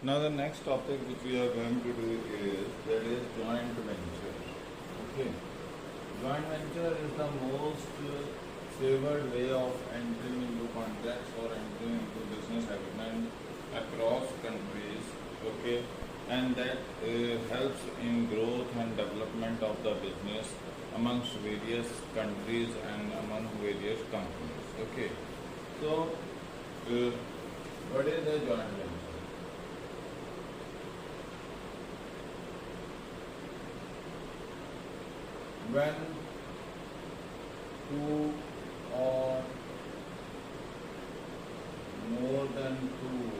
Now the next topic which we are going to do is that is joint venture. Okay, joint venture is the most favored way of entering into contracts or entering into business agreement across countries. Okay, and that helps in growth and development of the business amongst various countries and among various companies. Okay, so uh, what is a joint venture? When two or more than two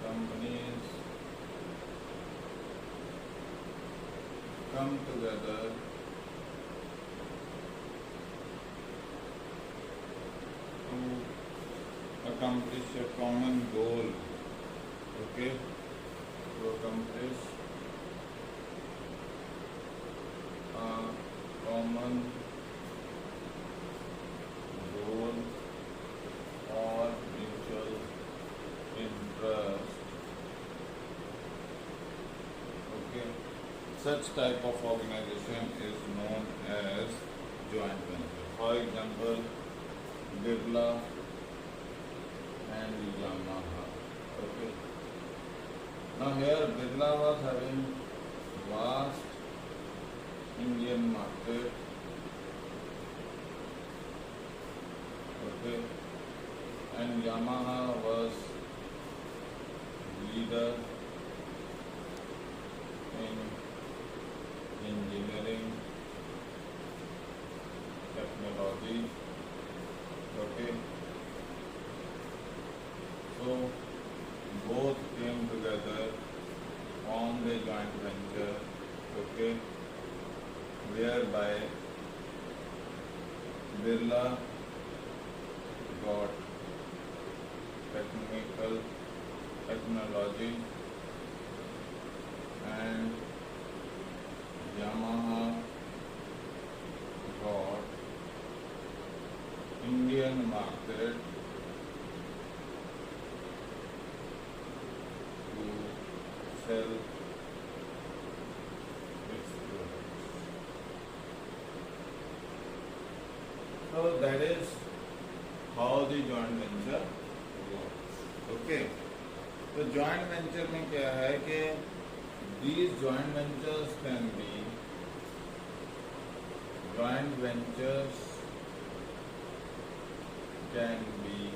companies come together to accomplish a common goal. Okay, to accomplish a common goal or mutual interest. Okay, such type of organization is known as joint venture. For example, Birla and Yamaha. Okay. Now here Birla was having vast Indian market. Okay. And Yamaha was leader in engineering technology. Okay. So both came together, formed a joint venture. Okay. Whereby Birla got technology and Yamaha got Indian market to sell its products. So that is how the joint venture works. Okay. तो joint venture में क्या है कि these joint ventures can be joint ventures can be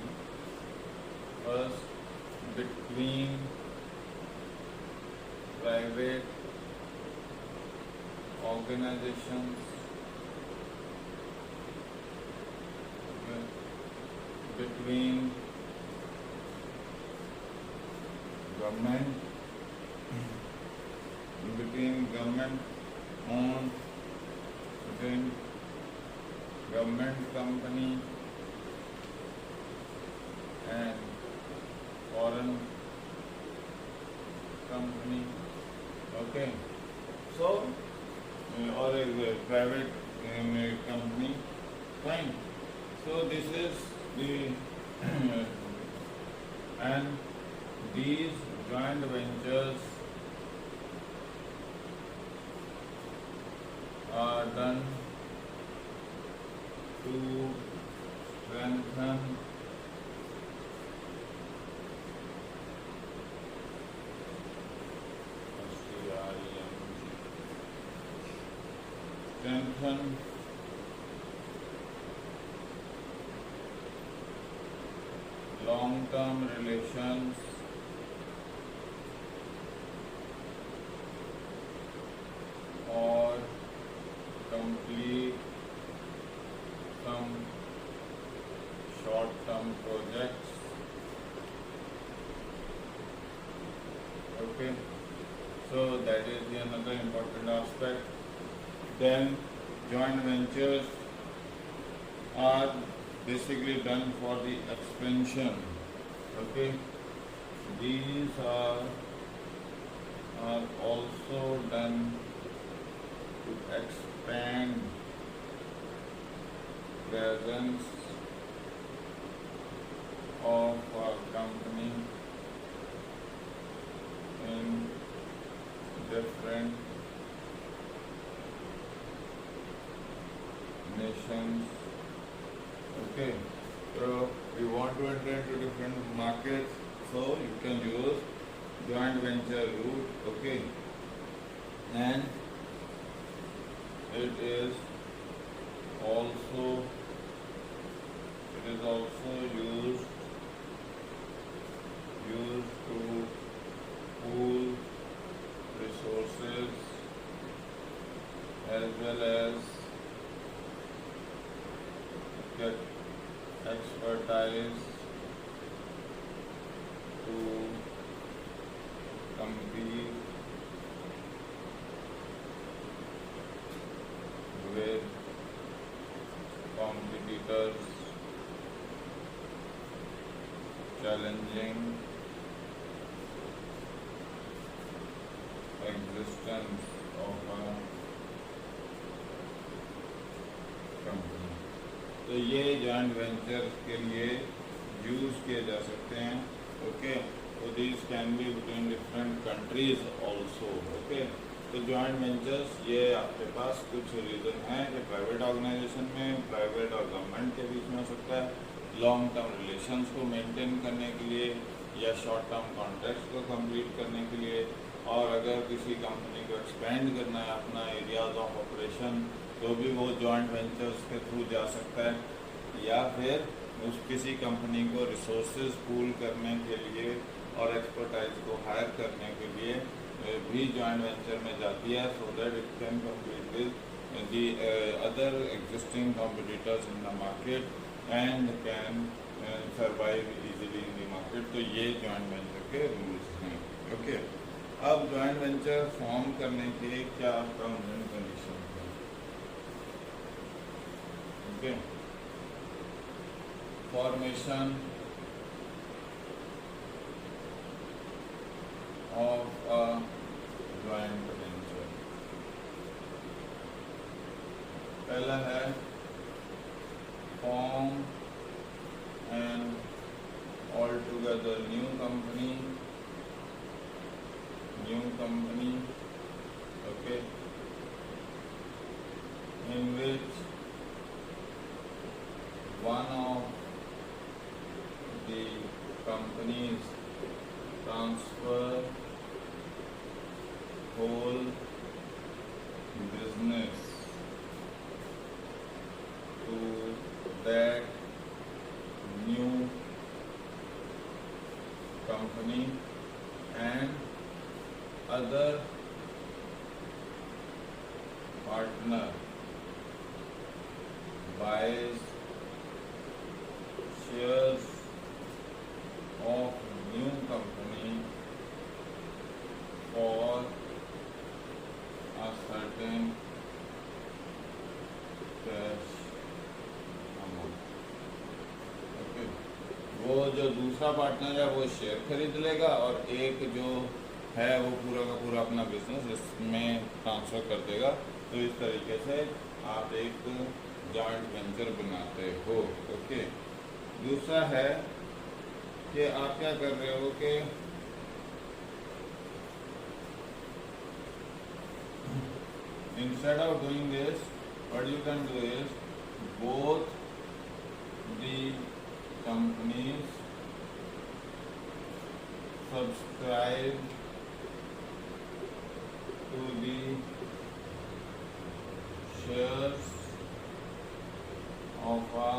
first between private organizations, okay, between government, between government owned, between government company and foreign company. Okay, so or a private company. Fine. So this is the and these joint ventures are done to strengthen strengthen long-term relations or complete some short-term projects. Okay, so that is the another important aspect. Then joint ventures are basically done for the expansion. Okay, these are also done to expand presence different nations. Okay, so we want to enter into different markets, so you can use joint venture route. Okay, and it is also used to pool resources as well as get expertise to compete with competitors challenging existence of a company. तो ये joint venture के लिए use किए जा सकते हैं। Okay, तो this can be between different countries also. Okay, तो जॉइंट वेंचर्स ये आपके पास कुछ रीज़न है कि प्राइवेट ऑर्गेनाइजेशन में, प्राइवेट और गवर्नमेंट के बीच में हो सकता है, लॉन्ग टर्म रिलेशंस को मेंटेन करने के लिए या शॉर्ट टर्म कॉन्ट्रैक्ट्स को कंप्लीट करने के लिए, और अगर किसी कंपनी को एक्सपेंड करना है अपना एरियाज ऑफ ऑपरेशन तो भी वो जॉइंट वेंचर्स के थ्रू जा सकता है, या फिर उस किसी कंपनी को रिसोर्सेज पूल करने के लिए और एक्सपर्टाइज को हायर करने के लिए भी जॉइंट वेंचर में जाती है, so that it can compete with the other existing competitors in the market and can survive easily in the market. तो ये जॉइंट वेंचर के रूल्स हैं। ओके, अब जॉइंट वेंचर फॉर्म करने के क्या टर्म्स एंड कंडीशन हैं? Okay, formation of a joint venture, पहला है form and all together new company, okay, in which one of the companies transfer whole business to that new company and other partner buys shares of new company for a certain cash amount। Okay, वो जो दूसरा partner है वो share खरीद लेगा और एक जो है वो पूरा का पूरा अपना बिजनेस इसमें ट्रांसफ़र कर देगा। तो इस तरीके से आप एक जॉइंट वेंचर बनाते हो। ओके, दूसरा है कि आप क्या कर रहे हो कि instead of doing this what you can do is both the companies subscribe to the shares of a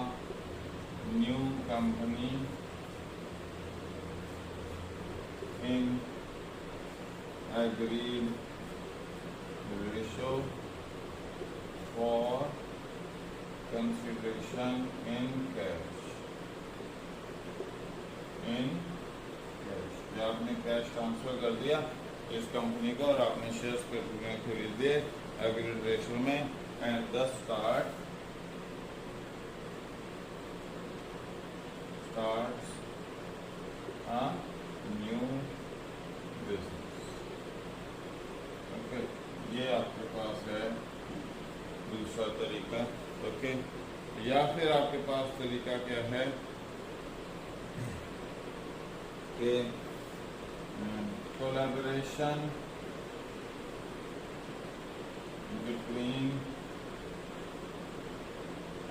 new company in agreed ratio for consideration in cash। आपने कैश ट्रांसफर कर दिया इस कंपनी को और आपने शेयर्स पे खरीद दिए एग्रीड रेशियो में, एंड दस starts a new business। Okay, ये आपके पास है दूसरा तरीका। ओके, या फिर आपके पास तरीका क्या है कि collaboration between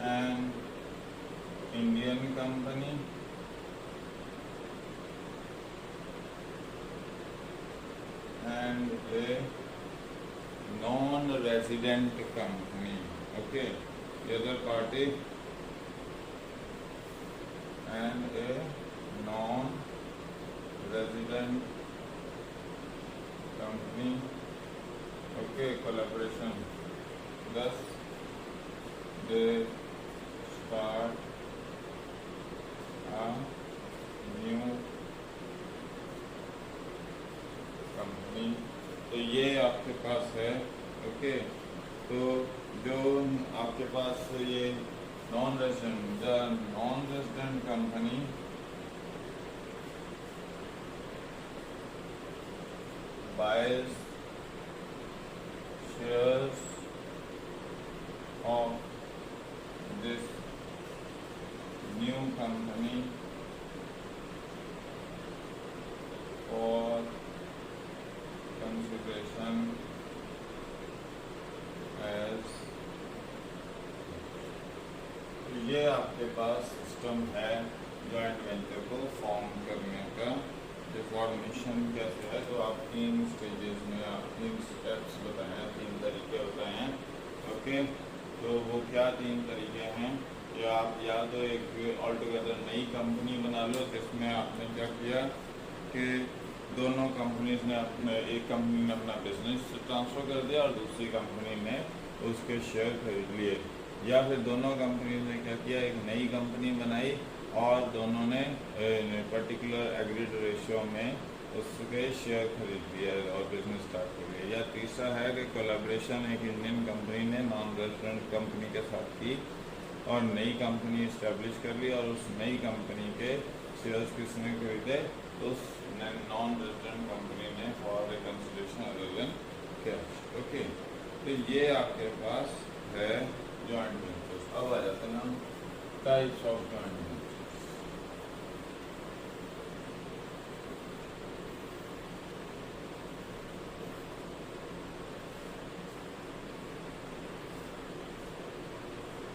an Indian company and a non-resident company. Okay, the other party and a non-resident company. Okay, collaboration. Thus, they start a new company. तो ये आपके पास है. ओके, तो जो आपके पास ये non resident company buys shares of this new company for consideration as. ये आपके पास सिस्टम है जॉइंट वेंचर को फॉर्म करने का. जो फॉर्मेशन कैसे है, तो आप 3 स्टेजेस में 3 स्टेप्स बताए हैं, 3 तरीके बताए हैं. ओके, तो वो क्या 3 तरीके हैं कि आप या तो एक ऑल टुगेदर नई कंपनी बना लो जिसमें आपने क्या किया कि दोनों कंपनीज ने अपने, एक कंपनी ने अपना बिजनेस ट्रांसफ़र कर दिया और दूसरी कंपनी ने उसके शेयर खरीद लिए. या फिर दोनों कंपनीज ने क्या किया, एक नई कंपनी बनाई और दोनों ने पर्टिकुलर एग्रीड रेशियो में उसके शेयर खरीद लिए और बिजनेस स्टार्ट कर लिया. या तीसरा है कि कोलैबोरेशन एक इंडियन कंपनी ने नॉन रेजिडेंट कंपनी के साथ की और नई कंपनी इस्टेब्लिश कर ली और उस नई कंपनी के शेयर्स किसने खरीदे, तो उस नॉन रेजिडेंट कंपनी ने for the consideration other than cash. Okay, तो ये आपके पास है जॉइंट वेंचर्स. अब आ जाते हैं हम types of joint ventures.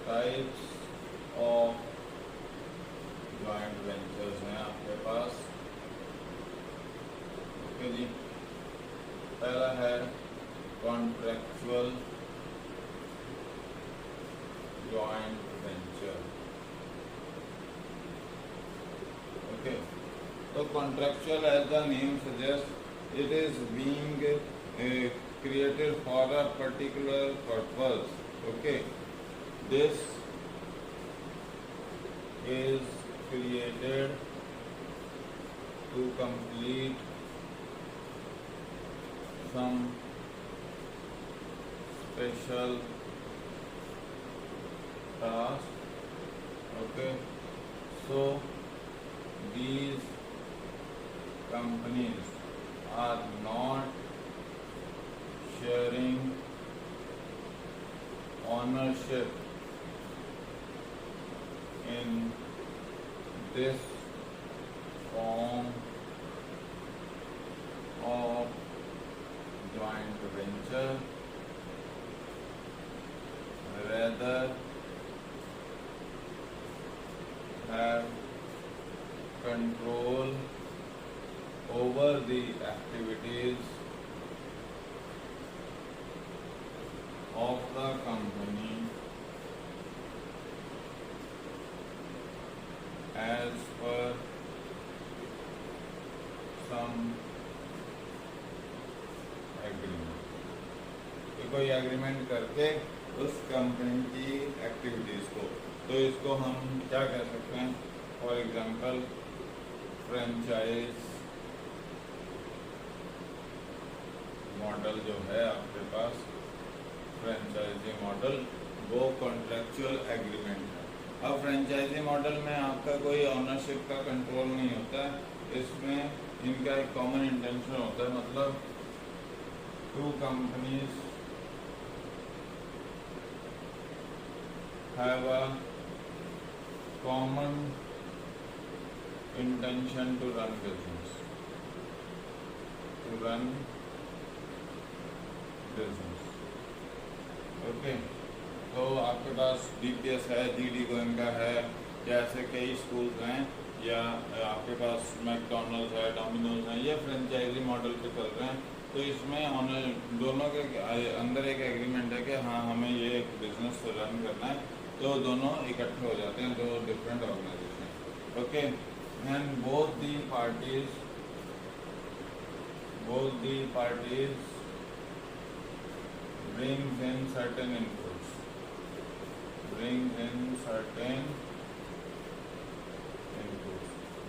Types of joint ventures हैं आपके पास. ओके जी, पहला है कॉन्ट्रैक्चुअल जॉइंट वेंचर. ओके, तो contractual as the name suggest it is being created for a particular purpose. Okay, this is created to complete some special task. Okay, so these companies are not sharing ownership in this form of joint venture, rather have control over the activities of the company as per some agreement. तो कोई agreement करके उस company की activities को, तो इसको हम क्या कह सकते हैं, फॉर एग्जांपल फ्रेंचाइज मॉडल जो है आपके पास, फ्रेंचाइजी मॉडल, वो कॉन्ट्रैक्चुअल एग्रीमेंट है. अब फ्रेंचाइजी मॉडल में आपका कोई ऑनरशिप का कंट्रोल नहीं होता है, इसमें इनका एक कॉमन इंटेंशन होता है. मतलब 2 companies have a common intention to run business. Okay, तो आपके पास DPS है, GD गोयनका है, या ऐसे कई स्कूल्स हैं, या आपके पास मैकडोनल्ड्स है, डोमिनोज है, ये फ्रेंचाइजी मॉडल पे चल रहे हैं। तो इसमें दोनों के अंदर एक एग्रीमेंट है कि हाँ हमें ये एक बिजनेस रन करना है, तो दोनों इकट्ठे हो जाते हैं, दो different organization. Okay, and both the parties brings in certain inputs,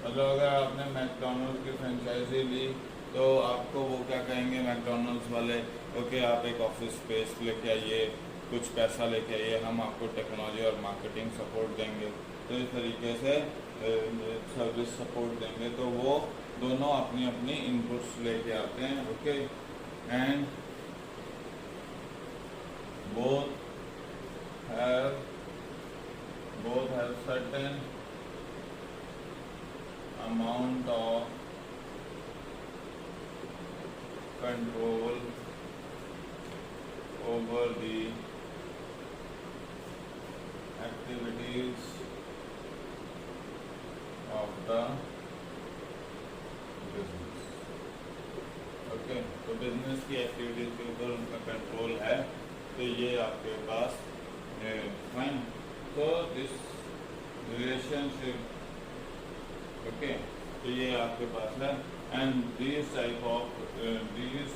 मतलब अगर आपने मैकडोनल्ड्स की फ्रेंचाइजी ली तो आपको वो क्या कहेंगे मैकडोनल्ड्स वाले, ओके आप एक ऑफिस स्पेस लेके आइए, कुछ पैसा लेके आइए, हम आपको टेक्नोलॉजी और मार्केटिंग सपोर्ट देंगे, तो इस तरीके से सर्विस सपोर्ट देंगे। तो वो दोनों अपनी अपनी इनपुट्स लेके आते हैं। Okay, and both have certain amount of control over the activities of the business। Okay, तो बिजनेस की एक्टिविटीज के ऊपर उनका कंट्रोल है, तो ये आपके पास है। फाइन, तो दिस रिलेशनशिप, ओके, तो ये आपके पास है। And these type of these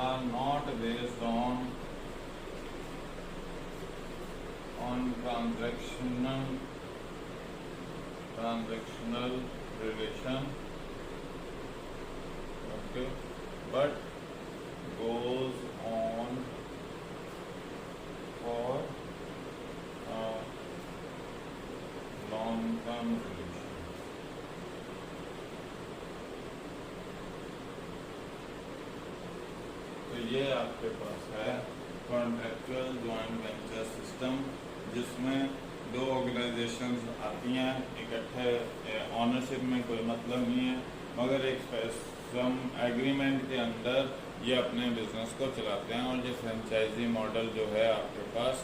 are not based on transactional relation, okay, but goes on for a long term relation। तो ये आपके पास है कॉन्ट्रेक्चुअल जॉइंट वेंचर सिस्टम, जिसमें दो ऑर्गेनाइजेशंस आती हैं इकट्ठे, ऑनरशिप में कोई मतलब नहीं है, मगर एक सम एग्रीमेंट के अंदर ये अपने बिजनेस को चलाते हैं। और ये फ्रेंचाइजी मॉडल जो है आपके पास,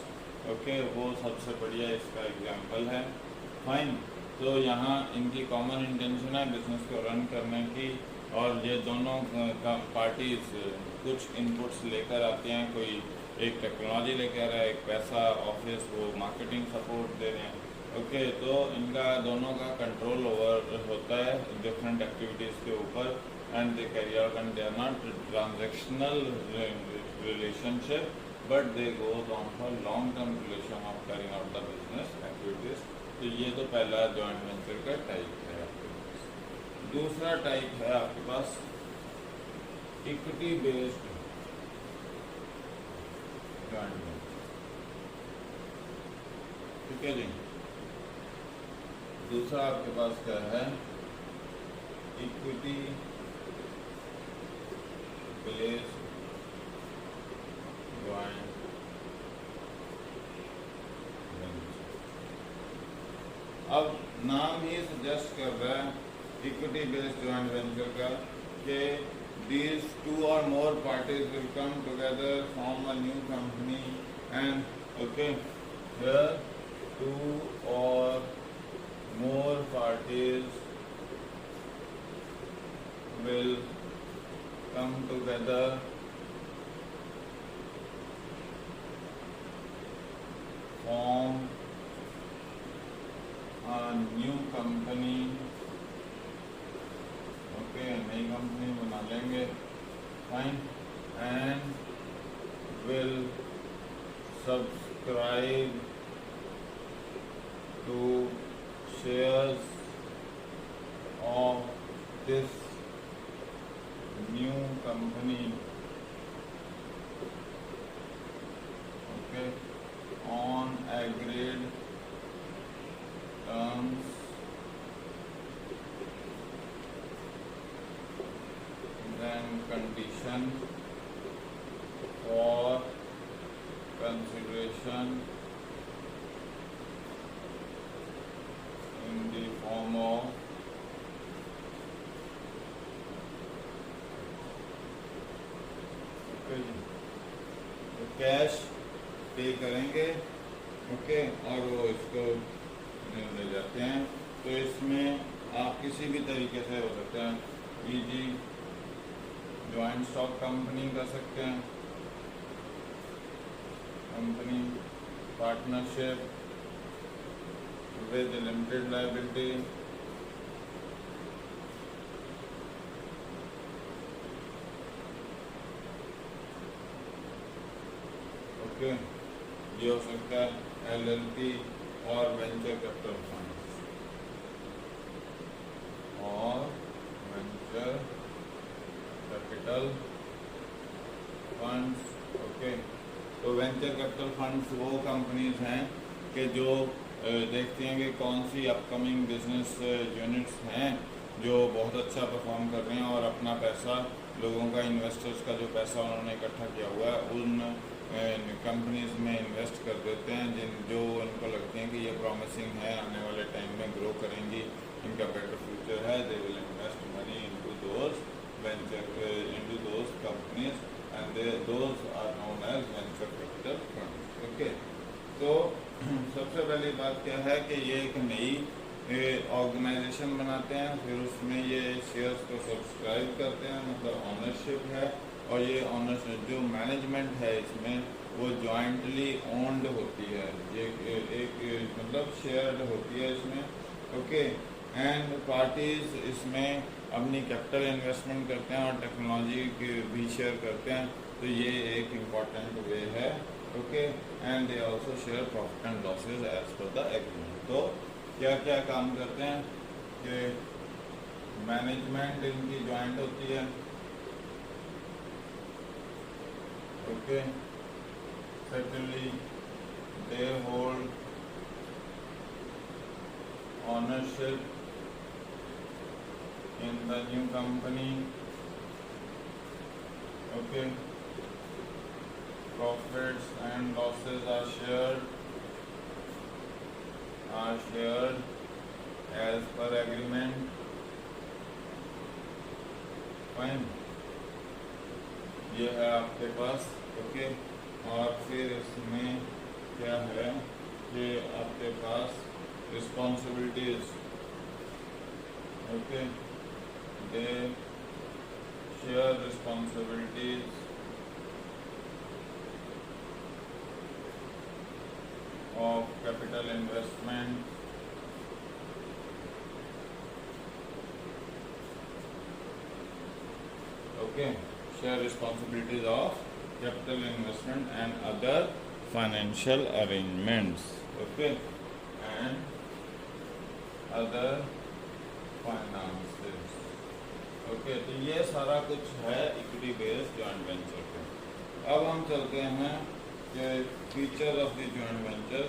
ओके, वो सबसे बढ़िया इसका एग्जांपल है। फाइन, तो यहाँ इनकी कॉमन इंटेंशन है बिजनेस को रन करने की, और ये दोनों पार्टीज कुछ इनपुट्स लेकर आते हैं, कोई एक टेक्नोलॉजी लेकर आ रहा है, एक पैसा, ऑफिस, वो मार्केटिंग सपोर्ट दे रहे हैं। ओके, तो इनका दोनों का कंट्रोल ओवर होता है डिफरेंट एक्टिविटीज़ के ऊपर, and they carry out, and they are not transactional relationship, but they goes on for long term relation of carrying out the business activities. तो ये तो पहला जॉइंट वेंचर का टाइप है आपके पास। दूसरा टाइप है आपके पास इक्विटी बेस्ड जॉइंट वेंचर। ठीक है जी, दूसरा आपके पास क्या है, इक्विटी बेस्ड जॉइंट वेंचर। अब नाम ही सजेस्ट कर रहा है इक्विटी बेस्ड जॉइंट वेंचर का कि these two or more parties will come together, form a new company, and okay, here two or more parties will come together, form a new company, okay, नई company बना लेंगे। Fine, and will subscribe to shares of this new company, okay, on agreed terms and condition for consideration in the form of cash pay करेंगे, okay, और वो इसको ले जाते हैं। तो इसमें आप किसी भी तरीके से हो सकता है ईजी जॉइंट स्टॉक कंपनी कर सकते हैं, company partnership with limited liability, okay, ये हो सकता है एलएलपी और वेंचर कैपिटल फंड्स और वेंचर कैपिटल फंड्स, ओके। तो वेंचर कैपिटल फंड्स वो कंपनीज हैं कि जो देखती हैं कि कौन सी अपकमिंग बिजनेस यूनिट्स हैं जो बहुत अच्छा परफॉर्म कर रहे हैं और अपना पैसा लोगों का, इन्वेस्टर्स का जो पैसा उन्होंने इकट्ठा किया हुआ है उन कंपनीज में इन्वेस्ट कर देते हैं जो उनको लगते हैं कि ये प्रॉमिसिंग है, आने वाले टाइम में ग्रो करेंगी, इनका बेटर फ्यूचर है। They will invest money into those venture into those companies and those are known as venture capital funds, okay. तो सबसे पहली बात क्या है कि ये एक नई ऑर्गेनाइजेशन बनाते हैं, फिर उसमें ये शेयर्स को सब्सक्राइब करते हैं, मतलब ऑनरशिप है, और ये ऑनरशिप जो मैनेजमेंट है इसमें वो जॉइंटली ओन्ड होती है, ये एक मतलब शेयर्ड होती है इसमें, ओके। एंड पार्टीज इसमें अपनी कैपिटल इन्वेस्टमेंट करते हैं और टेक्नोलॉजी भी शेयर करते हैं, तो ये एक इम्पॉर्टेंट वे है, okay. And they also share profit and losses as per the agreement. तो क्या क्या काम करते हैं कि मैनेजमेंट इनकी ज्वाइंट होती है, okay. Secondly they hold ownership in the new company, okay. Profits and losses are shared as per agreement, fine, ये है आपके पास, ओके। और फिर इसमें क्या है कि आपके पास responsibilities, okay, they share responsibilities of capital investment, okay, share responsibilities of capital investment and other financial arrangements, okay, and other finances, okay. तो ये सारा कुछ है इक्विटी बेस्ड जॉइंट वेंचर पे। अब हम चलते हैं कि feature of the joint venture.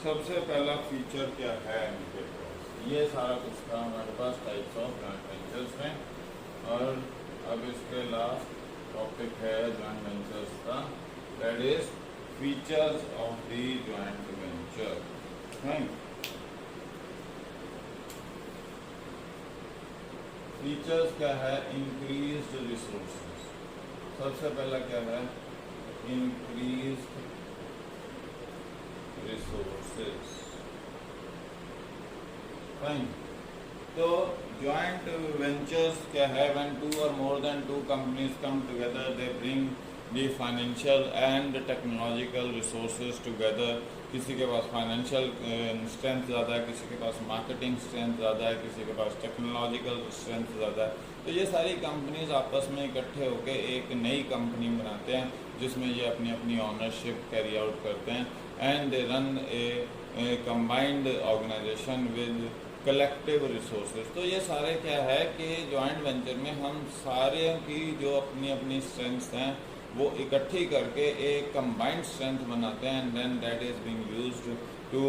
सबसे पहला फीचर क्या है इनके पास, ये सारा कुछ था हमारे पास टाइप्स ऑफ जॉइंट वेंचर्स में, और अब इसके लास्ट टॉपिक है जॉइंट वेंचर्स का, that is features of the joint venture, right. Features क्या है, इंक्रीज्ड रिसोर्सेज। सबसे पहला क्या है, इंक्रीज्ड रिसोर्सेज, फाइन। तो जॉइंट वेंचर्स क्या है, व्हेन टू और more than two companies come together, they bring the financial and technological resources together. किसी के पास फाइनेंशियल स्ट्रेंथ ज़्यादा है, किसी के पास मार्केटिंग स्ट्रेंथ ज़्यादा है, किसी के पास टेक्नोलॉजिकल स्ट्रेंथ ज़्यादा है, तो ये सारी कंपनीज आपस में इकट्ठे होकर एक नई कंपनी बनाते हैं जिसमें ये अपनी अपनी ऑनरशिप कैरी आउट करते हैं, and they run a combined organization with collective resources. तो ये सारे क्या है कि जॉइंट वेंचर में हम सारे की जो अपनी अपनी स्ट्रेंथ्स हैं वो इकट्ठी करके एक कंबाइंड स्ट्रेंथ बनाते हैं, and then that is being used to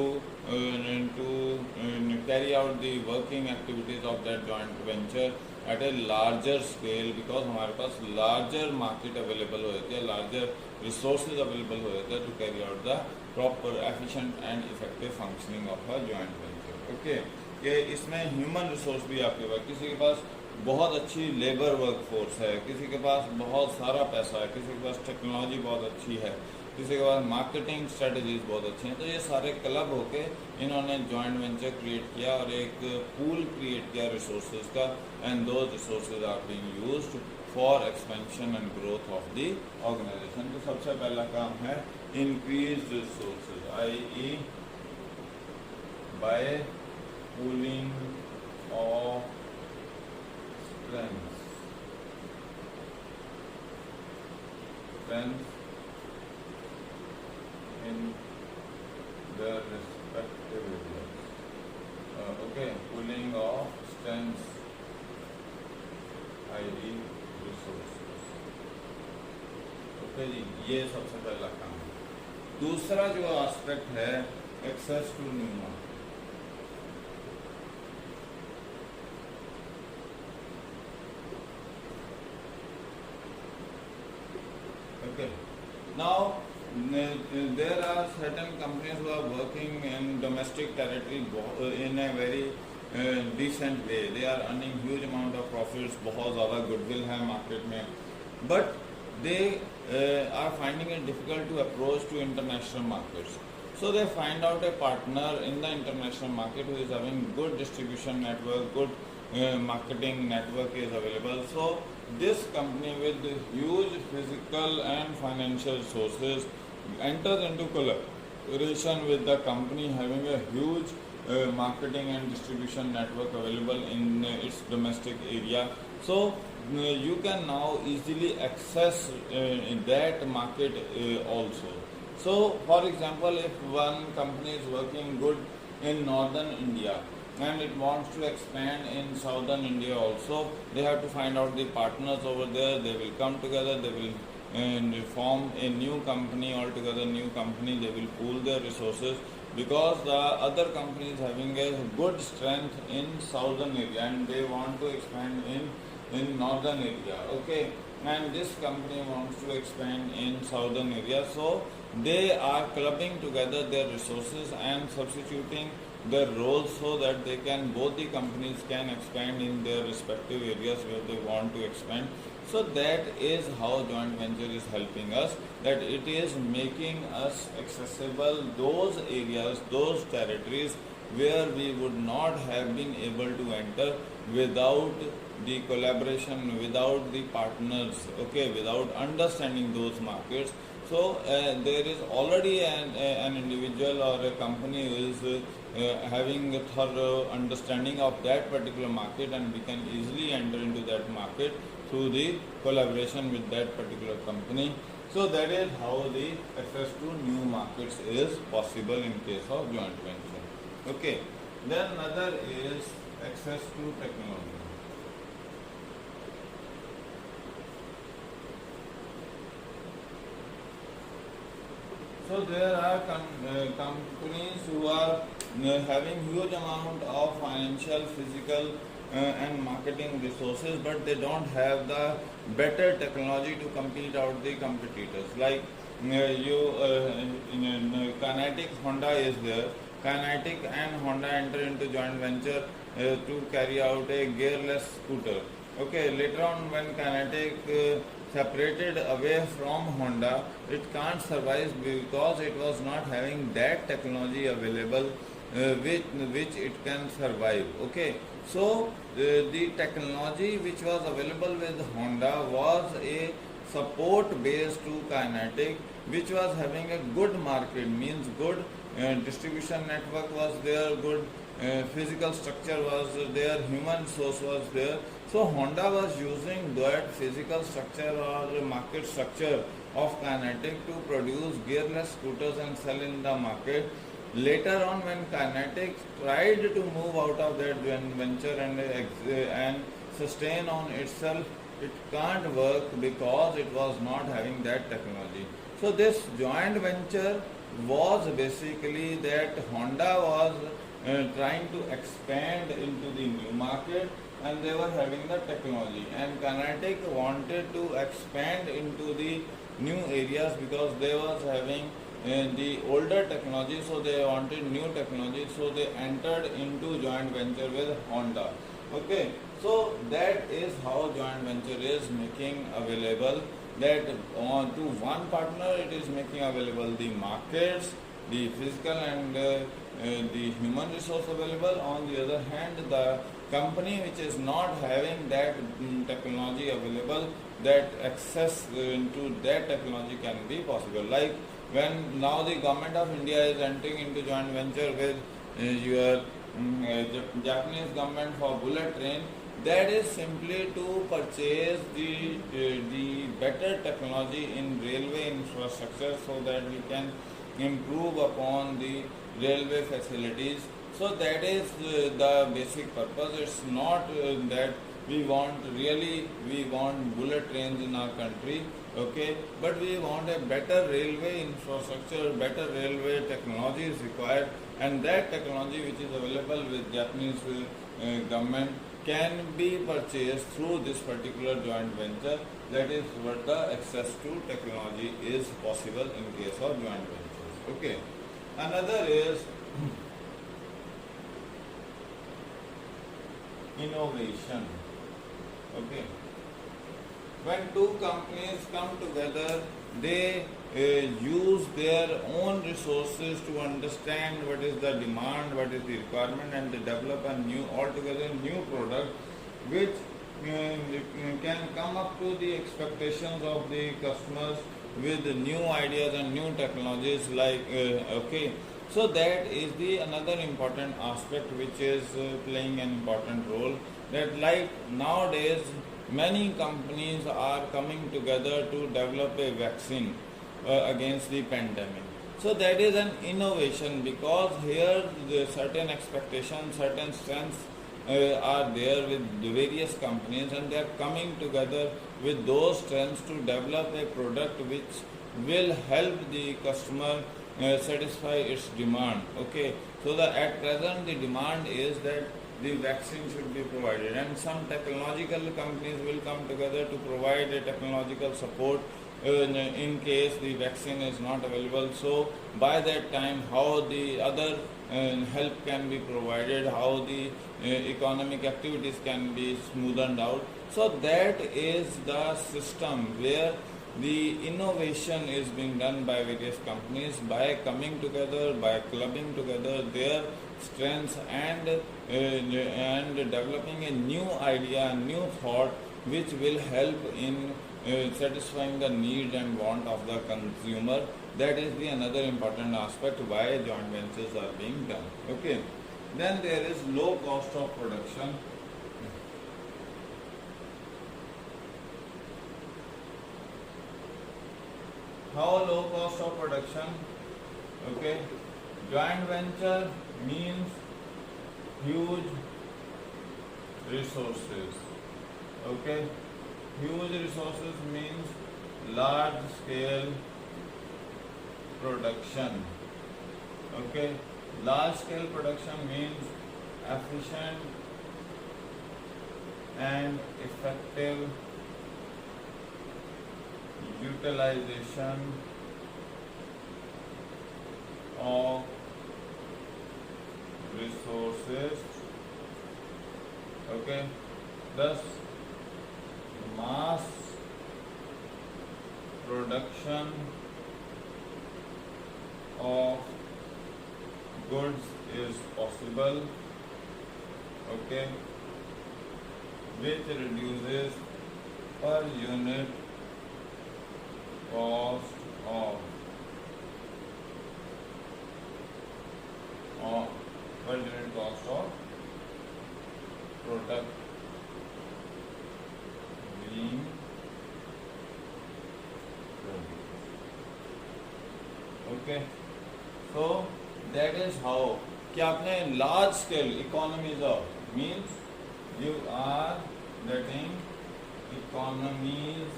carry out the working activities of that joint venture at a larger scale, because हमारे पास लार्जर मार्केट अवेलेबल हो जाती है, लार्जर रिसोर्सेज अवेलेबल हो जाते हैं to carry out the proper efficient and effective functioning of a joint venture, okay. कि इसमें ह्यूमन रिसोर्स भी आपके पास, किसी के पास बहुत अच्छी लेबर वर्क फोर्स है, किसी के पास बहुत सारा पैसा है, किसी के पास टेक्नोलॉजी बहुत अच्छी है, किसी के पास मार्केटिंग स्ट्रेटजीज बहुत अच्छी हैं। तो ये सारे क्लब होके इन्होंने जॉइंट वेंचर क्रिएट किया और एक पूल क्रिएट किया रिसोर्सेज का, and those resources are being used for expansion and growth of the organization. तो सबसे पहला काम है increase resources, i.e. by pooling of strengths in their respective areas. Okay, pooling of strengths, i.e. resources. Okay ji, ये सबसे पहला काम है। दूसरा जो एस्पेक्ट है access to new market. Okay. Now there are certain companies who are working in domestic territory in a very decent way. They are earning huge amount of profits, बहुत ज़्यादा goodwill है market में, but they are finding it difficult to approach to international markets. So they find out a partner in the international market who is having good distribution network, good marketing network is available. So this company with huge physical and financial resources enters into collaboration with the company having a huge marketing and distribution network available in its domestic area. So you can now easily access that market also. So for example, if one company is working good in northern India and it wants to expand in southern India also, they have to find out the partners over there. They will come together, they will form a new company altogether, new company, they will pool their resources, because the other company is having a good strength in southern area and they want to expand in northern area. Okay, and this company wants to expand in southern area, so they are clubbing together their resources and substituting their roles so that they can, both the companies can expand in their respective areas where they want to expand. So that is how joint venture is helping us, that it is making us accessible those areas, those territories where we would not have been able to enter without the collaboration, without the partners, okay, without understanding those markets. So there is already an individual or a company who is having a thorough understanding of that particular market, and we can easily enter into that market through the collaboration with that particular company. So that is how the access to new markets is possible in case of joint venture. Okay, then another is access to technology. So there are companies who are having huge amount of financial, physical and marketing resources, but they don't have the better technology to compete out the competitors. Like Kinetic Honda is there. Kinetic and Honda enter into joint venture to carry out a gearless scooter. Okay, later on when Kinetic separated away from Honda, it can't survive because it was not having that technology available which it can survive. Okay, so the technology which was available with Honda was a support base to Kinetic, which was having a good market, means good distribution network was there, good physical structure was there, human source was there. So Honda was using that physical structure or market structure of Kinetic to produce gearless scooters and sell in the market. Later on, when Kinetic tried to move out of that joint venture and sustain on itself, it can't work because it was not having that technology. So this joint venture was basically that Honda was trying to expand into the new market and they were having the technology, and Kinetic wanted to expand into the new areas because they was having the older technology, so they wanted new technology, so they entered into joint venture with Honda. Okay, so that is how joint venture is making available that to one partner it is making available the markets, the physical and the human resource available. On the other hand, the company which is not having that technology available, that access to that technology can be possible. Like when now the government of India is entering into joint venture with your Japanese government for bullet train, that is simply to purchase the better technology in railway infrastructure so that we can improve upon the railway facilities. So that is the basic purpose. It's not that we want bullet trains in our country, okay, but we want a better railway infrastructure, better railway technology is required, and that technology which is available with Japanese government can be purchased through this particular joint venture. That is what the access to technology is possible in case of joint ventures. Okay. Another is innovation. Okay. When two companies come together, they use their own resources to understand what is the demand, what is the requirement, and they develop a altogether new product which can come up to the expectations of the customers with new ideas and new technologies. Like okay, so that is the another important aspect which is playing an important role. That like nowadays many companies are coming together to develop a vaccine against the pandemic. So that is an innovation, because here the certain expectations, certain strengths are there with the various companies, and they are coming together with those strengths to develop a product which will help the customer satisfy its demand. Okay, so at present the demand is that the vaccine should be provided, and some technological companies will come together to provide a technological support in case the vaccine is not available. So by that time, how the other help can be provided, how the economic activities can be smoothened out. So that is the system where the innovation is being done by various companies by coming together, by clubbing together their strengths and developing a new idea, a new thought which will help in satisfying the need and want of the consumer. That is the another important aspect why joint ventures are being done. Okay. Then there is low cost of production. How low cost of production? Okay. Joint venture means huge resources. Okay. Huge resources means large scale production. Okay. Large scale production means efficient and effective utilization of resources. Okay. Thus mass production of goods is possible, okay, which reduces per unit cost of per unit cost of product being produced. Okay, so that is how कि आपने large scale economies of means you are getting economies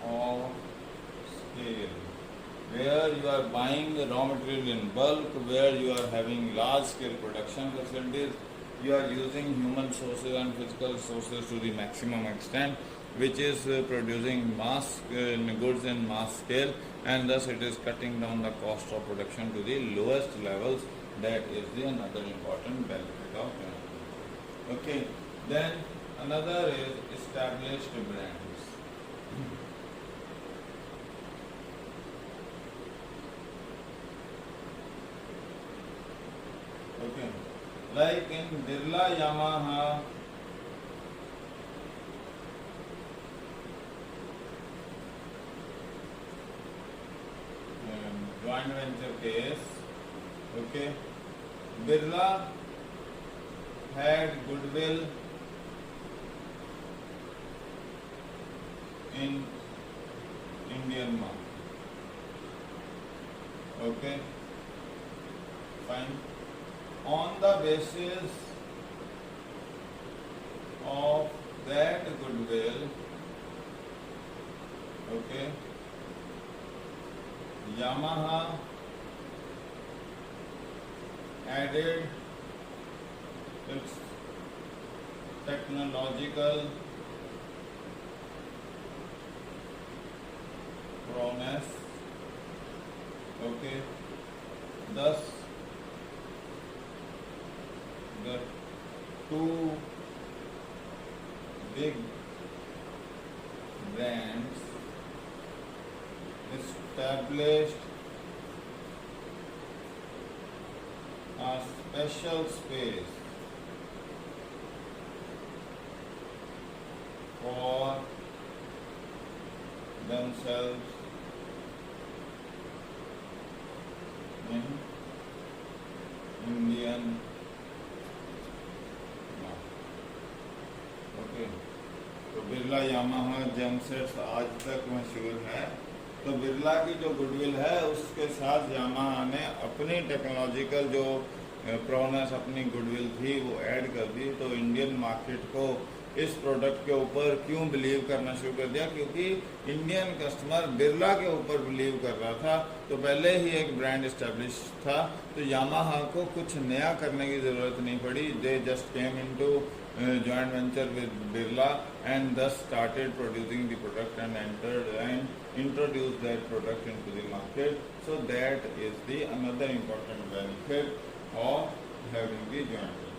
of scale where you are buying the raw material in bulk, where you are having large scale production facilities, you are using human sources and physical sources to the maximum extent, which is producing mass goods in mass scale, and thus it is cutting down the cost of production to the lowest levels. That is the another important benefit of that. Okay, then another is established brands. Okay, like in Birla Yamaha, joint venture case, okay, Birla had goodwill in Indian market. Okay, fine. On the basis of that goodwill, okay, Yamaha added its technological prowess, okay, thus the two big brands established a special space for themselves in Indian market. Okay, तो Birla Yamaha जेमसेट्स आज तक मशहूर है। तो बिरला की जो goodwill है उसके साथ यामाहा ने अपनी टेक्नोलॉजिकल जो प्रोनेस अपनी गुडविल थी वो ऐड कर दी। तो इंडियन मार्केट को इस प्रोडक्ट के ऊपर क्यों बिलीव करना शुरू कर दिया? क्योंकि इंडियन कस्टमर बिरला के ऊपर बिलीव कर रहा था। तो पहले ही एक ब्रांड एस्टेब्लिश था, तो यामाहा को कुछ नया करने की ज़रूरत नहीं पड़ी। They just came into joint venture with Birla and thus started producing the product and entered and introduced that product into the market. So that is the another important benefit of having the joint venture.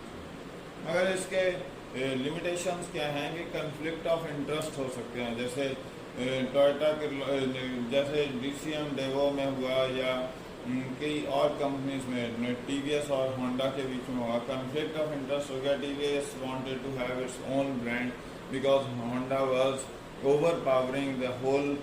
मगर इसके limitations क्या हैं कि conflict of interest हो सकते हैं, जैसे Toyota के जैसे DCM डेवो में हुआ या कई और कंपनीज में टीवीएस और होंडा के बीच में हुआ कंफ्लिक्ट ऑफ इंटरेस्ट हो गया। TVS wanted to have its own brand because Honda was over powering the whole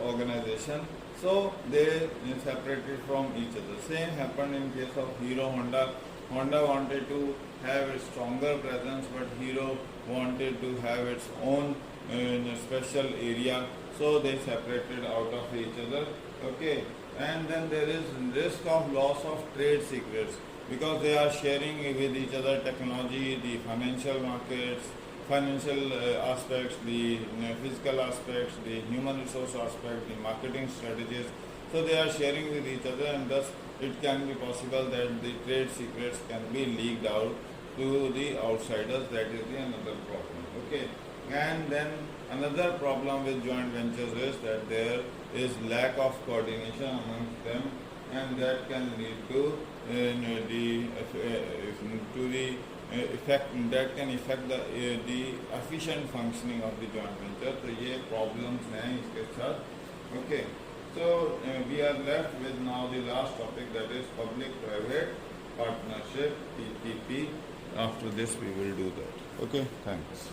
organization, so they separated from each other. Same happened in case of Hero Honda. Honda wanted to have a stronger presence, but Hero wanted to have its own special area, so they separated out of each other. Okay, and then there is risk of loss of trade secrets because they are sharing with each other technology, the financial markets, financial aspects, the physical aspects, the human resource aspect, the marketing strategies. So they are sharing with each other, and thus it can be possible that the trade secrets can be leaked out to the outsiders. That is the another problem. Okay, and then another problem with joint ventures is that there is lack of coordination amongst them, and that can lead to the effect that can affect the efficient functioning of the joint venture. तो ये problems हैं इसके साथ. Okay, so we are left with now the last topic, that is public-private partnership, PPP. After this we will do that. Okay, thanks.